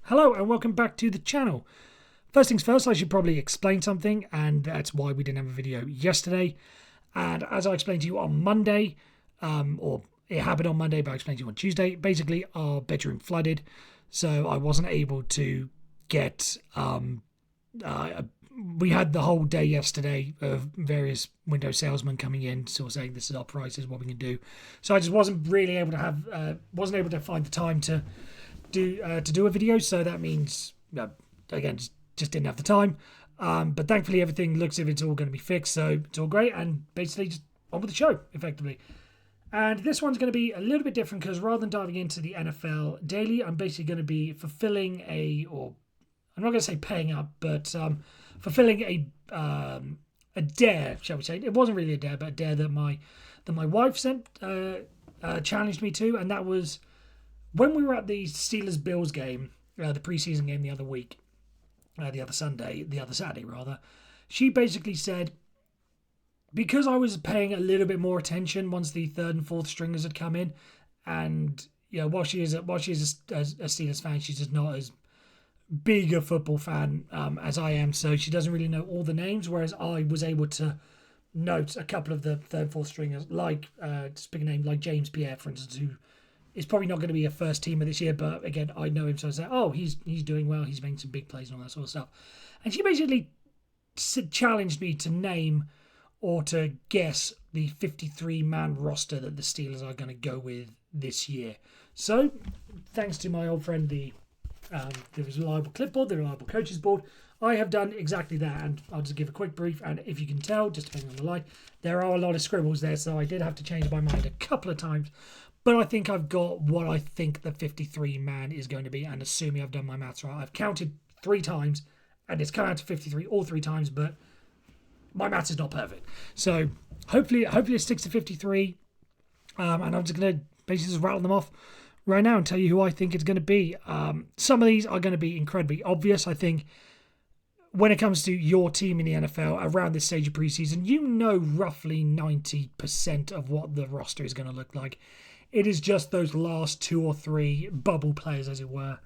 Hello and welcome back to the channel. First things first, I should probably explain something, and that's why we didn't have a video yesterday. And as I explained to you on Monday, or it happened on Monday, but I explained to you on Tuesday, basically our bedroom flooded, so I wasn't able to get... we had the whole day yesterday of various window salesmen coming in, sort of saying this is our prices, what we can do. So I just wasn't really able to have, wasn't able to find the time to do a video. So that means, again, just didn't have the time. But thankfully everything looks as if it's all going to be fixed, so it's all great, and basically just on with the show, effectively. And this one's going to be a little bit different because rather than diving into the NFL daily, I'm basically going to be fulfilling I'm not going to say paying up, but fulfilling a dare, shall we say? It wasn't really a dare, but a dare that my wife challenged me to, and that was when we were at the Steelers-Bills game, the preseason game the other Saturday rather. She basically said, because I was paying a little bit more attention once the third and fourth stringers had come in, and while she is a Steelers fan, she's just not as big a football fan as I am, so she doesn't really know all the names, whereas I was able to note a couple of the third and fourth stringers, like just pick a name like James Pierre, for instance, who is probably not going to be a first teamer this year, but again, I know him, so I say, oh, he's doing well, he's making some big plays and all that sort of stuff. And she basically challenged me to name or to guess the 53-man roster that the Steelers are going to go with this year. So, thanks to my old friend, the reliable clipboard, the reliable coaches board, I have done exactly that, and I'll just give a quick brief. And if you can tell, just depending on the line, there are a lot of scribbles there, so I did have to change my mind a couple of times, but I think I've got what I think the 53-man is going to be, and assuming I've done my maths right, I've counted 3 times, and it's come out to 53 all 3 times, but my maths is not perfect. So hopefully it sticks to 53, and I'm just going to basically just rattle them off right now and tell you who I think it's going to be. Some of these are going to be incredibly obvious. I think when it comes to your team in the NFL around this stage of preseason, you know roughly 90% of what the roster is going to look like. It is just those last 2 or 3 bubble players, as it were.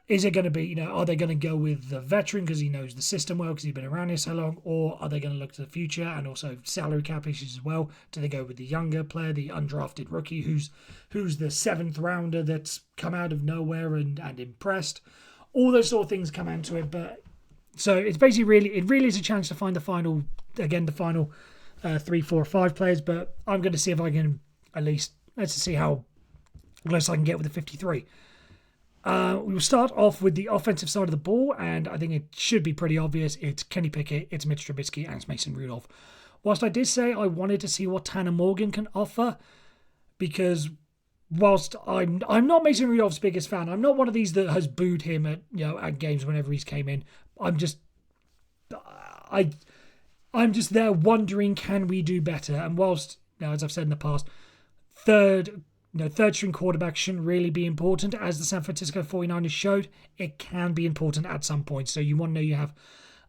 Is it going to be, are they going to go with the veteran because he knows the system well because he's been around here so long, or are they going to look to the future and also salary cap issues as well? Do they go with the younger player, the undrafted rookie who's the 7th rounder that's come out of nowhere and impressed? All those sort of things come into it, but so it's basically it really is a chance to find the final 3, 4, 5 players, but I'm going to see if I can at least, let's see how close I can get with the 53. We will start off with the offensive side of the ball, and I think it should be pretty obvious. It's Kenny Pickett, it's Mitch Trubisky, and it's Mason Rudolph. Whilst I did say I wanted to see what Tanner Morgan can offer, because whilst I'm not Mason Rudolph's biggest fan, I'm not one of these that has booed him at games whenever he's came in. I'm just there wondering, can we do better? And whilst, as I've said in the past, third string quarterback shouldn't really be important, as the San Francisco 49ers showed. It can be important at some point, so you want to know you have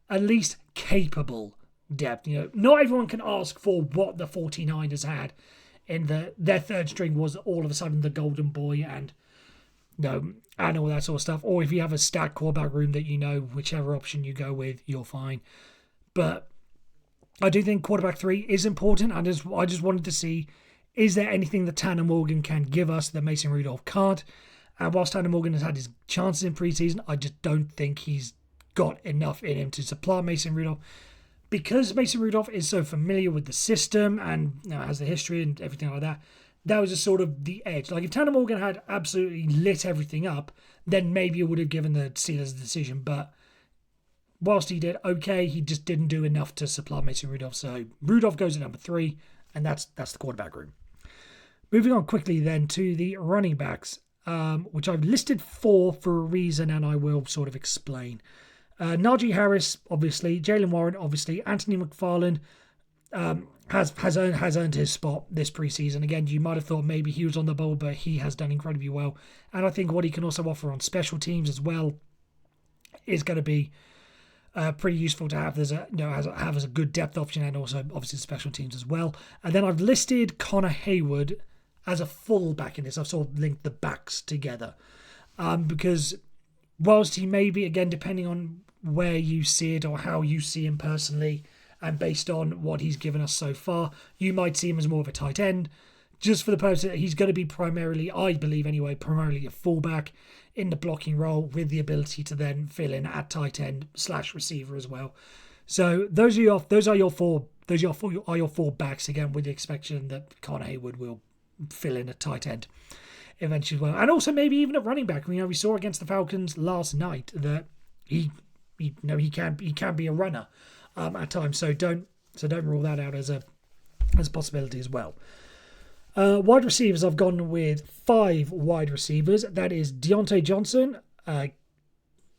at least capable depth. Not everyone can ask for what the 49ers had in their third string was all of a sudden the golden boy and all that sort of stuff. Or if you have a stacked quarterback room that whichever option you go with, you're fine. But I do think quarterback 3 is important. I just wanted to see, is there anything that Tanner Morgan can give us that Mason Rudolph can't? And whilst Tanner Morgan has had his chances in preseason, I just don't think he's got enough in him to supplant Mason Rudolph. Because Mason Rudolph is so familiar with the system and has the history and everything like that, that was just sort of the edge. Like if Tanner Morgan had absolutely lit everything up, then maybe it would have given the Steelers the decision. But whilst he did okay, he just didn't do enough to supplant Mason Rudolph. So Rudolph goes at number 3, and that's the quarterback room. Moving on quickly then to the running backs, which I've listed 4 for a reason, and I will sort of explain. Najee Harris, obviously. Jaylen Warren, obviously. Anthony McFarland has earned his spot this preseason. Again, you might have thought maybe he was on the ball, but he has done incredibly well. And I think what he can also offer on special teams as well is going to be pretty useful to have as a good depth option, and also obviously special teams as well. And then I've listed Connor Hayward as a fullback in this. I've sort of linked the backs together because whilst he may be, again, depending on where you see it or how you see him personally, and based on what he's given us so far, you might see him as more of a tight end. Just for the purpose that he's going to be primarily, I believe anyway, primarily a fullback in the blocking role with the ability to then fill in at tight end / receiver as well. So those are your four backs, again, with the expectation that Connor Haywood will fill in at tight end eventually as well, and also maybe even at running back. We saw against the Falcons last night that he can be a runner at times. So don't rule that out as a possibility as well. Wide receivers, I've gone with 5 wide receivers. That is Deontay Johnson.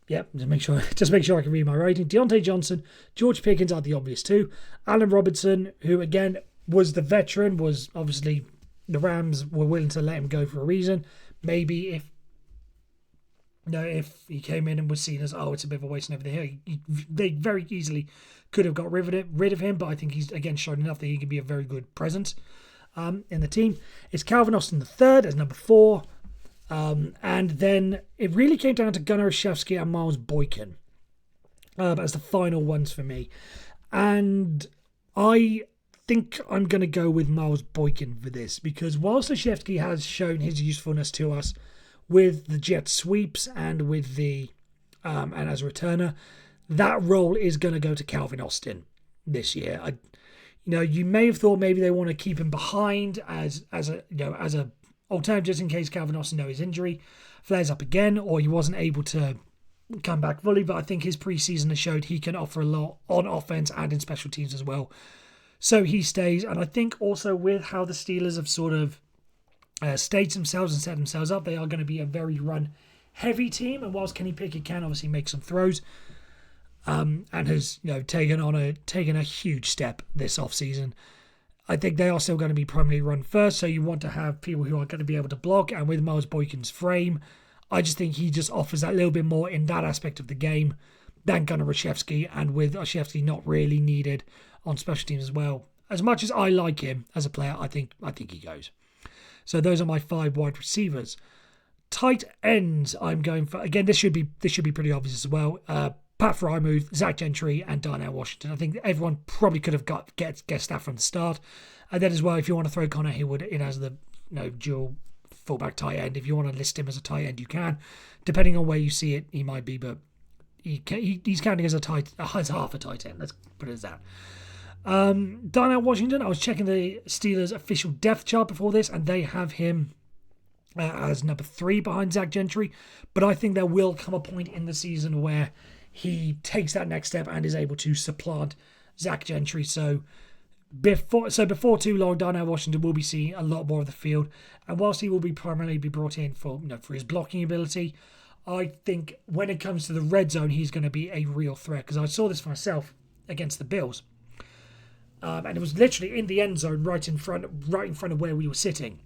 Just make sure I can read my writing. Deontay Johnson, George Pickens are the obvious 2. Allen Robinson, who again was the veteran, was obviously the Rams were willing to let him go for a reason. Maybe if he came in and was seen as, it's a bit of a waste and everything, they very easily could have got rid of him. But I think he's again shown enough that he can be a very good presence in the team. It's Calvin Austin III as number 4. And then it really came down to Gunnar Olszewski and Miles Boykin as the final ones for me. And I think I'm going to go with Miles Boykin for this, because whilst Olszewski has shown his usefulness to us with the jet sweeps and with the and as a returner, that role is going to go to Calvin Austin this year. You may have thought maybe they want to keep him behind as a alternative, just in case Calvin Austin, his injury flares up again, or he wasn't able to come back fully. But I think his preseason has showed he can offer a lot on offense and in special teams as well. So he stays. And I think also with how the Steelers have sort of staged themselves and set themselves up, they are going to be a very run-heavy team. And whilst Kenny Pickett can obviously make some throws, and has taken a huge step this offseason, I think they are still going to be primarily run first. So you want to have people who are going to be able to block. And with Miles Boykin's frame, I just think he just offers that little bit more in that aspect of the game than Gunnar Olszewski. And with Olszewski not really needed on special teams as well, as much as I like him as a player, I think he goes. So those are my 5 wide receivers. Tight ends, I'm going for, again, this should be pretty obvious as well. Pat Frymuth, Zach Gentry, and Darnell Washington. I think everyone probably could have guessed that from the start. And then as well, if you want to throw Connor Haywood in as the dual fullback tight end, if you want to list him as a tight end, you can. Depending on where you see it, he might be, but he's counting as half a tight end. Let's put it as that. Darnell Washington, I was checking the Steelers' official depth chart before this, and they have him as number 3 behind Zach Gentry. But I think there will come a point in the season where he takes that next step and is able to supplant Zach Gentry. So before too long, Darnell Washington will be seeing a lot more of the field. And whilst he will be primarily brought in for his blocking ability, I think when it comes to the red zone, he's going to be a real threat. Because I saw this for myself against the Bills, and it was literally in the end zone, right in front of where we were sitting.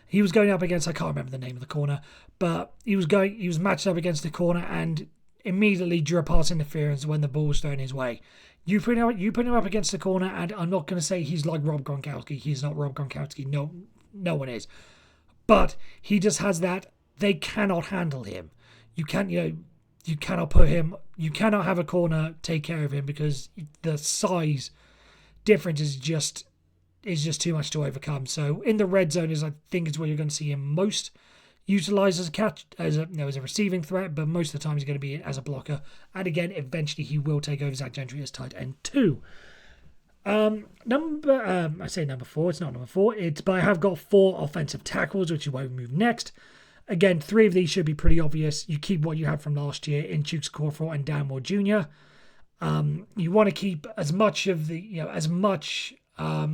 He was going up against, I can't remember the name of the corner, but he was matched up against the corner and immediately drew a pass interference when the ball was thrown his way. You put him up against the corner, and I'm not going to say he's like Rob Gronkowski. He's not Rob Gronkowski. No one is. But he just has that. They cannot handle him. You cannot put him. You cannot have a corner take care of him because the size difference is just too much to overcome. So in the red zone I think is where you're going to see him most utilized as a receiving threat, but most of the time he's going to be as a blocker. And again, eventually he will take over Zach Gentry as tight end 2. I say number 4. It's not number 4. But I have got 4 offensive tackles, which is where we move next. Again, 3 of these should be pretty obvious. You keep what you have from last year in Chukes Corford and Dan Moore Jr. You want to keep as much of the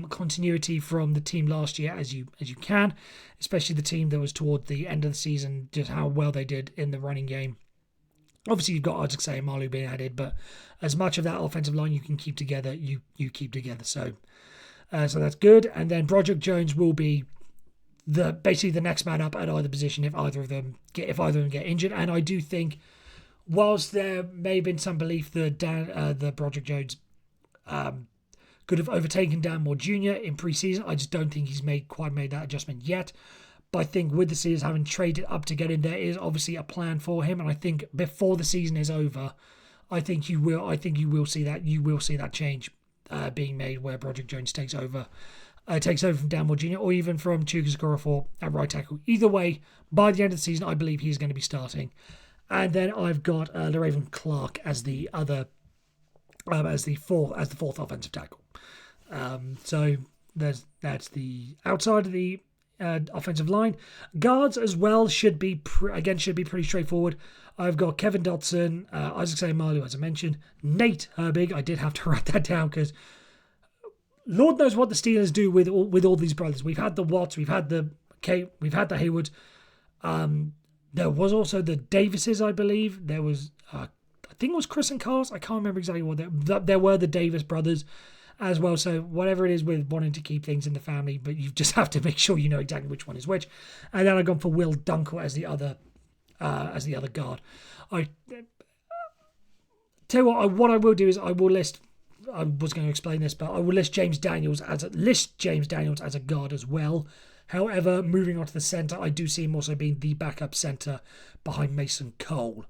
continuity from the team last year as you can, especially the team that was toward the end of the season, just how well they did in the running game. Obviously, you've got Isaac Say and Malu being added, but as much of that offensive line you can keep together, you keep together. So that's good. And then Broderick Jones will be basically the next man up at either position if either of them get injured. And I do think, whilst there may have been some belief that the Broderick Jones could have overtaken Dan Moore Jr. in preseason, I just don't think he's quite made that adjustment yet. But I think with the Steelers having traded up to get in, there is obviously a plan for him. And I think before the season is over, I think you will see that. You will see that change being made where Broderick Jones takes over from Dan Moore Jr. or even from Chukwueze Okorafor at right tackle. Either way, by the end of the season, I believe he's going to be starting. And then I've got LaRaven Clark as the other, as the fourth offensive tackle. So that's the outside of the offensive line. Guards as well should be pretty straightforward. I've got Kevin Dotson, Isaac Seumalo, as I mentioned, Nate Herbig. I did have to write that down because Lord knows what the Steelers do with all these brothers. We've had the Watts, we've had the Haywards. There was also the Davises, I believe. There was, I think it was Chris and Carlos. I can't remember exactly what there were the Davis brothers as well. So whatever it is with wanting to keep things in the family, but you just have to make sure you know exactly which one is which. And then I've gone for Will Dunkel as the other guard. I tell you what I will do is I will list. I was going to explain this, but I will list James Daniels as a guard as well. However, moving on to the centre, I do see him also being the backup centre behind Mason Cole,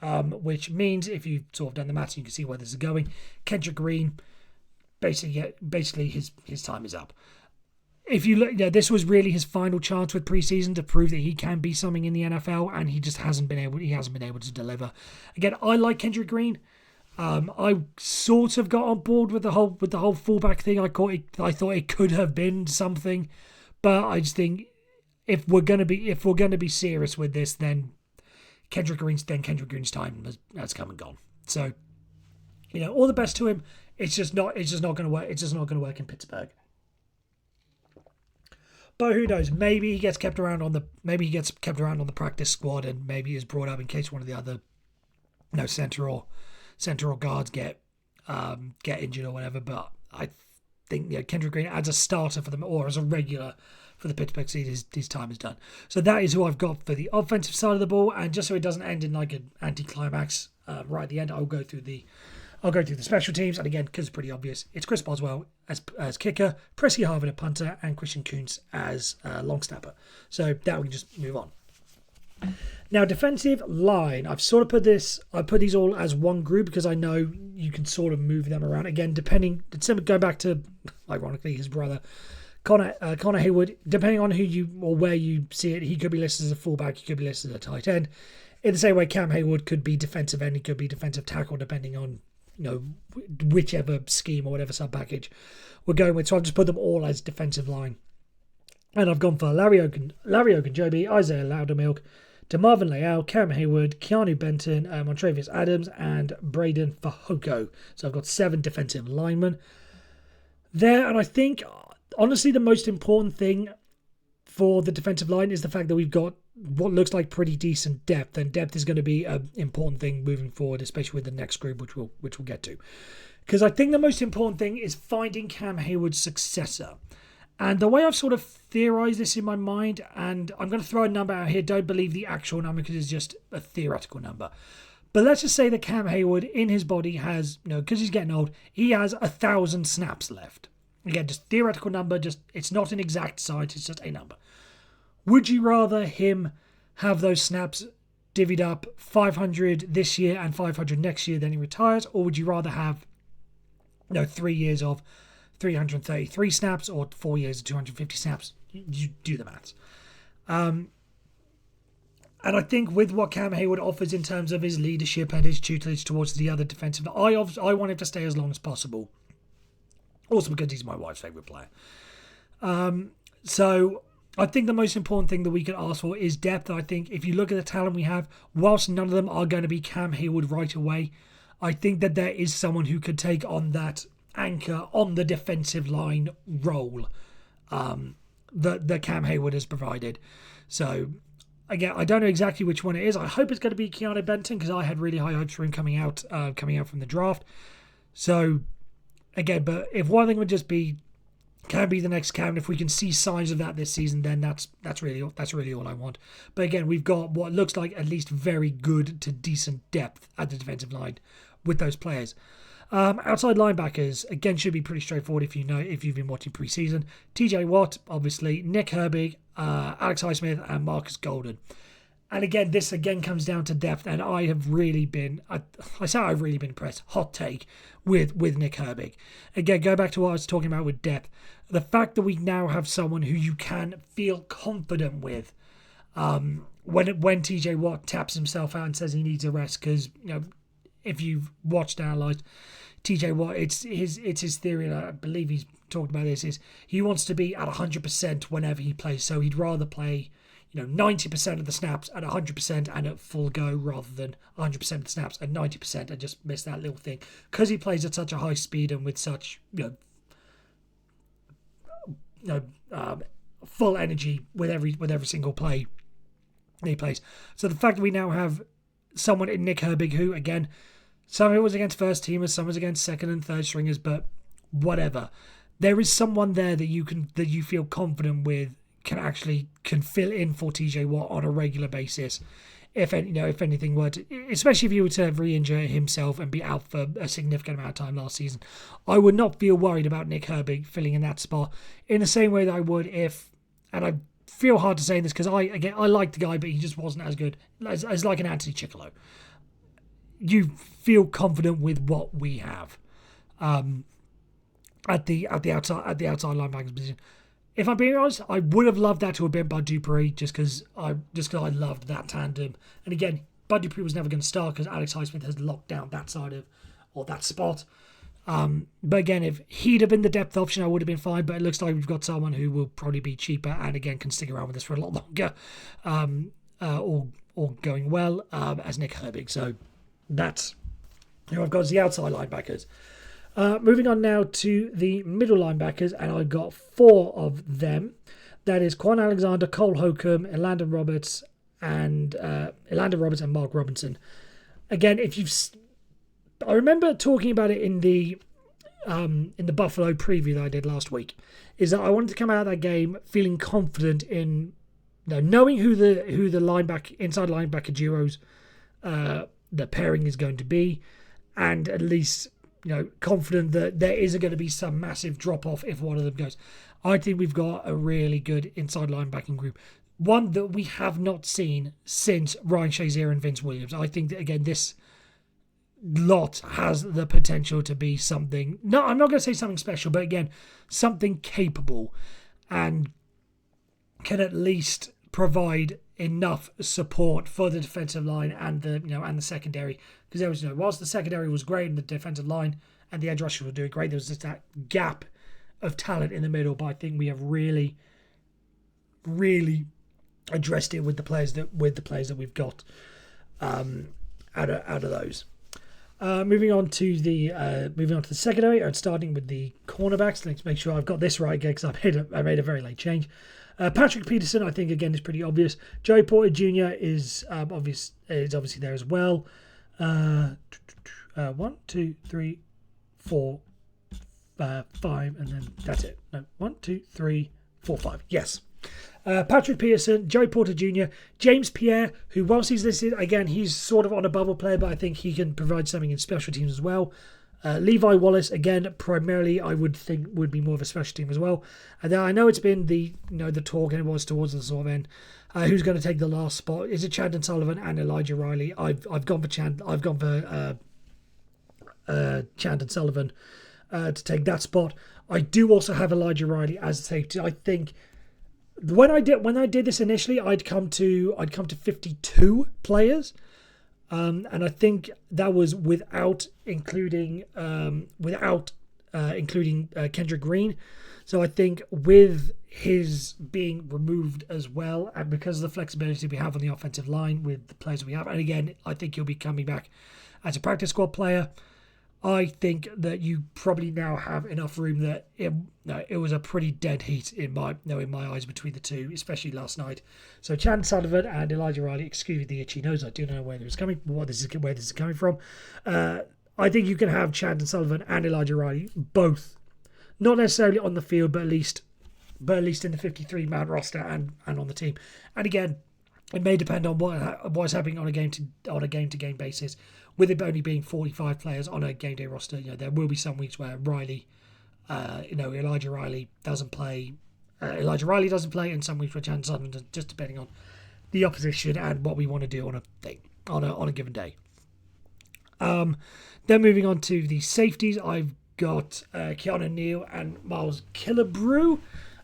which means if you've sort of done the maths, you can see where this is going. Kendrick Green, basically his time is up. If you look, this was really his final chance with preseason to prove that he can be something in the NFL, and he just hasn't been able to deliver. Again, I like Kendrick Green. I sort of got on board with the whole fullback thing. I thought it could have been something. But I just think if we're gonna be serious with this, then Kendrick Green's time has come and gone. So, all the best to him. It's just not going to work. It's just not going to work in Pittsburgh. But who knows? Maybe he gets kept around on the practice squad, and maybe is brought up in case one of the other, center or guards get injured or whatever. But I think Kendrick Green as a starter for them or as a regular for the Pittsburgh Steelers, his time is done. So that is who I've got for the offensive side of the ball. And just so it doesn't end in like an anticlimax right at the end, I'll go through the special teams. And again, because it's pretty obvious, it's Chris Boswell as kicker, Presky Harvin at punter, and Christian Kuntz as long snapper. So that we can just move on. Now, defensive line. I've sort of put these all as one group because I know you can sort of move them around. Again, go back to, ironically, his brother, Connor Hayward. Depending on who you or where you see it, he could be listed as a fullback, he could be listed as a tight end. In the same way, Cam Hayward could be defensive end, he could be defensive tackle, depending on whichever scheme or whatever sub package we're going with. So I've just put them all as defensive line, and I've gone for Larry Ogunjobi, Isaiah Loudermilk, DeMarvin Leal, Cam Hayward, Keanu Benton, Montrevious Adams, and Braden Fahoko. So I've got 7 defensive linemen there. And I think, honestly, the most important thing for the defensive line is the fact that we've got what looks like pretty decent depth. And depth is going to be an important thing moving forward, especially with the next group, which we'll get to. Because I think the most important thing is finding Cam Hayward's successor. And the way I've sort of theorized this in my mind, and I'm going to throw a number out here, don't believe the actual number because it's just a theoretical number. But let's just say that Cam Hayward in his body has, because he's getting old, he has 1,000 snaps left. Again, just theoretical number, it's not an exact science, it's just a number. Would you rather him have those snaps divvied up 500 this year and 500 next year, then he retires? Or would you rather have 3 years of 333 snaps or 4 years of 250 snaps? You do the maths. And I think with what Cam Hayward offers in terms of his leadership and his tutelage towards the other defensive, I want him to stay as long as possible. Also because he's my wife's favourite player. So I think the most important thing that we could ask for is depth. I think if you look at the talent we have, whilst none of them are going to be Cam Hayward right away, I think that there is someone who could take on that anchor on the defensive line role that Cam Hayward has provided. So again, I don't know exactly which one it is. I hope it's going to be Keanu Benton because I had really high hopes for him coming out from the draft. So again, but if one thing would just be can be the next Cam, if we can see signs of that this season, then that's really all I want. But again, we've got what looks like at least very good to decent depth at the defensive line with those players. Outside linebackers, again, should be pretty straightforward if you've been watching preseason. TJ Watt, obviously, Nick Herbig, Alex Highsmith, and Marcus Golden. And again, this again comes down to depth, and I have really been, I say I've really been impressed, hot take, with Nick Herbig. Again, go back to what I was talking about with depth. The fact that we now have someone who you can feel confident with when TJ Watt taps himself out and says he needs a rest, because, if you've watched and analysed TJ Watt, it's his theory, and I believe he's talked about this, is he wants to be at 100% whenever he plays, so he'd rather play 90% of the snaps at 100% and at full go rather than 100% of the snaps at 90% and just miss that little thing, because he plays at such a high speed and with such full energy with every single play he plays. So the fact that we now have someone in Nick Herbig who, again, some of it was against first teamers, some was against second and third stringers, but whatever, there is someone there that you feel confident with, can fill in for TJ Watt on a regular basis. If anything were to, especially if he were to re-injure himself and be out for a significant amount of time last season, I would not feel worried about Nick Herbig filling in that spot in the same way that I would if, and I feel hard to say this because I like the guy, but he just wasn't as good as like an Anthony Chickillo. You feel confident with what we have at the outside linebackers position. If I'm being honest, I would have loved that to have been Bud Dupree, just because I loved that tandem. And again, Bud Dupree was never going to start because Alex Highsmith has locked down that side of, or that spot. But again, if he'd have been the depth option, I would have been fine. But it looks like we've got someone who will probably be cheaper and again can stick around with us for a lot longer, or going well as Nick Herbig. So that's who I've got as the outside linebackers. Moving on now to the middle linebackers, and I've got 4 of them. That is Quan Alexander, Cole Holcomb, Elandon Roberts, and Mark Robinson. Again, I remember talking about it in the Buffalo preview that I did last week, is that I wanted to come out of that game feeling confident in knowing who the inside linebacker duos the pairing is going to be, and at least confident that there isn't going to be some massive drop-off if one of them goes. I think we've got a really good inside linebacking group. One that we have not seen since Ryan Shazier and Vince Williams. I think that, again, this lot has the potential to be something... No, I'm not going to say something special, but again, something capable and can at least provide enough support for the defensive line and the secondary, because there was whilst the secondary was great and the defensive line and the edge rushers were doing great, there was just that gap of talent in the middle. But I think we have really addressed it with the players that we've got out of those. Moving on to the secondary, and starting with the cornerbacks. Let's make sure I've got this right again, because I made a very late change. Patrick Peterson, I think, again, is pretty obvious. Joey Porter Jr. is obviously there as well. 1, 2, 3, 4, 5, and then that's it. No, 1, 2, 3, 4, 5. Yes. Patrick Peterson, Joey Porter Jr., James Pierre, who whilst he's listed, again, he's sort of on a bubble player, but I think he can provide something in special teams as well. Levi Wallace, again, primarily I would think would be more of a special team as well. And then I know it's been the talk, and it was towards the sort of end. Who's going to take the last spot? Is it Chandon Sullivan and Elijah Riley? I've gone for Chandon Sullivan to take that spot. I do also have Elijah Riley as a safety. I think when I did this initially, I'd come to 52 players. And I think that was without including Kendrick Green. So I think with his being removed as well, and because of the flexibility we have on the offensive line with the players we have, and again, I think he'll be coming back as a practice squad player. I think that you probably now have enough room that it was a pretty dead heat in my eyes between the two, especially last night. So Chandon Sullivan and Elijah Riley, excuse me the itchy nose, I do know where this is coming, where this is coming from. I think you can have Chandon Sullivan and Elijah Riley both, not necessarily on the field, but at least in the 53-man roster and on the team. And again, It may depend on what's happening on a game to game basis. With it only being 45 players on a game day roster, there will be some weeks where Elijah Riley doesn't play. Elijah Riley doesn't play, and some weeks where Chandler Sutherland does, just depending on the opposition and what we want to do on a given day. Then moving on to the safeties, I've got Keanu Neal and Miles Killebrew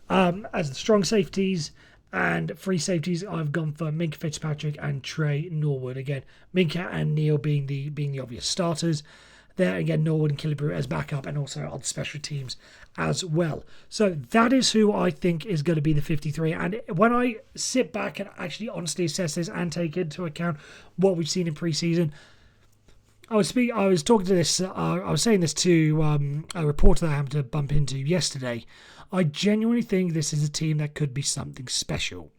as the strong safeties. And free safeties, I've gone for Minkah Fitzpatrick and Trey Norwood. Again, Minkah and Neal being the obvious starters. There again, Norwood and Killebrew as backup, and also on special teams as well. So that is who I think is going to be the 53. And when I sit back and actually honestly assess this and take into account what we've seen in preseason, I was talking to this. I was saying this to a reporter that I happened to bump into yesterday. I genuinely think this is a team that could be something special.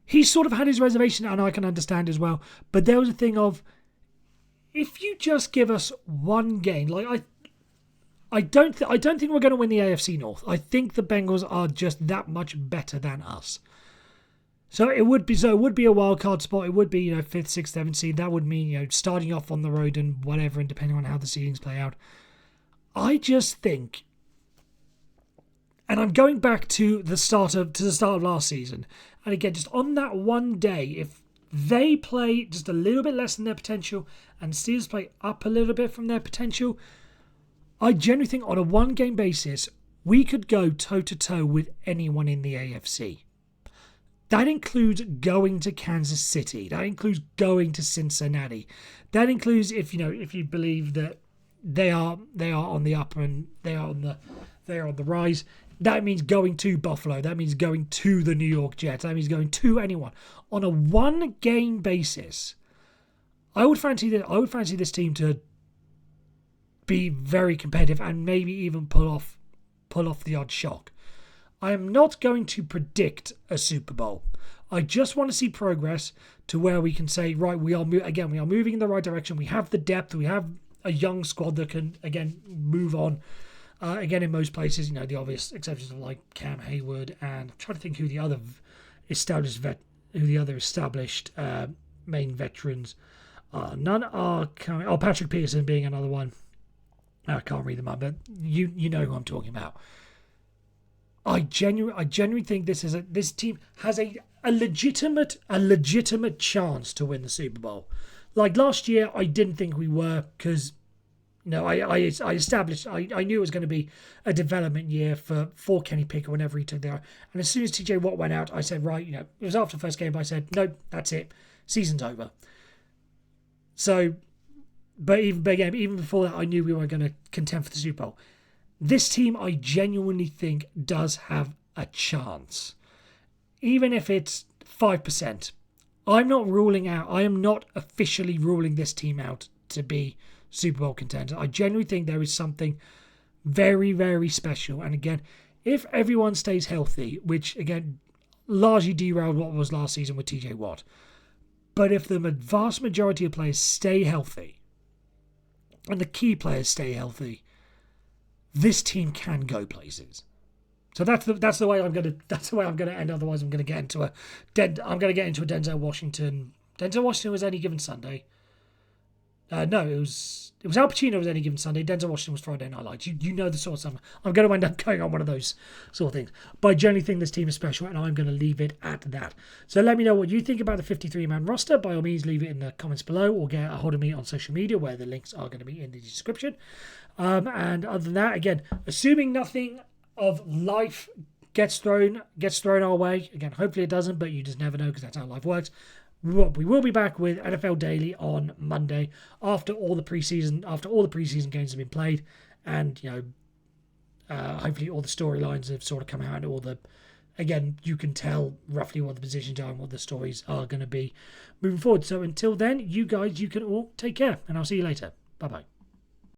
He sort of had his reservation, and I can understand as well. But there was a thing of, if you just give us one game, like I don't think we're going to win the AFC North. I think the Bengals are just that much better than us. So it would be a wild card spot. It would be 5th, 6th, 7th seed. That would mean starting off on the road and whatever, and depending on how the seedings play out. I just think, and I'm going back to the start of last season, and again, just on that one day, if they play just a little bit less than their potential, and Steelers play up a little bit from their potential, I genuinely think on a one-game basis, we could go toe-to-toe with anyone in the AFC. That includes going to Kansas City. That includes going to Cincinnati. That includes if you believe that they are on the up and they are on the rise. That means going to Buffalo. That means going to the New York Jets. That means going to anyone on a one-game basis. I would fancy this team to be very competitive and maybe even pull off the odd shock. I am not going to predict a Super Bowl. I just want to see progress to where we can say, right, we are moving in the right direction. We have the depth. We have a young squad that can, again, move on. In most places, the obvious exceptions are like Cam Hayward, and I'm trying to think who the other established main veterans are. None are coming. Oh, Patrick Peterson being another one. I can't read them up, but you know who I'm talking about. I genuinely think this team has a legitimate chance to win the Super Bowl. Like last year, I didn't think we were because I established I knew it was going to be a development year for Kenny Pickett whenever he took there. And as soon as TJ Watt went out, I said, right, it was after the first game, but I said, nope, that's it, season's over. So, but even before that, I knew we were going to contend for the Super Bowl. This team, I genuinely think, does have a chance. Even if it's 5%. I am not officially ruling this team out to be Super Bowl contenders. I genuinely think there is something very, very special. And again, if everyone stays healthy, which, again, largely derailed what was last season with TJ Watt. But if the vast majority of players stay healthy, and the key players stay healthy, this team can go places. So that's the way I'm gonna end. Otherwise, I'm gonna get into a Denzel Washington. Denzel Washington was any given Sunday. No, it was Al Pacino was any given Sunday. Denzel Washington was Friday Night Lights. You know the sort of stuff. I'm going to end up going on one of those sort of things. But I generally think this team is special, and I'm going to leave it at that. So let me know what you think about the 53-man roster. By all means, leave it in the comments below, or get a hold of me on social media, where the links are going to be in the description. And other than that, again, assuming nothing of life gets thrown our way. Again, hopefully it doesn't, but you just never know because that's how life works. We will be back with NFL Daily on Monday after all the preseason games have been played, and hopefully all the storylines have sort of come out, and again, you can tell roughly what the positions are and what the stories are going to be moving forward. So until then, you can all take care, and I'll see you later. Bye bye.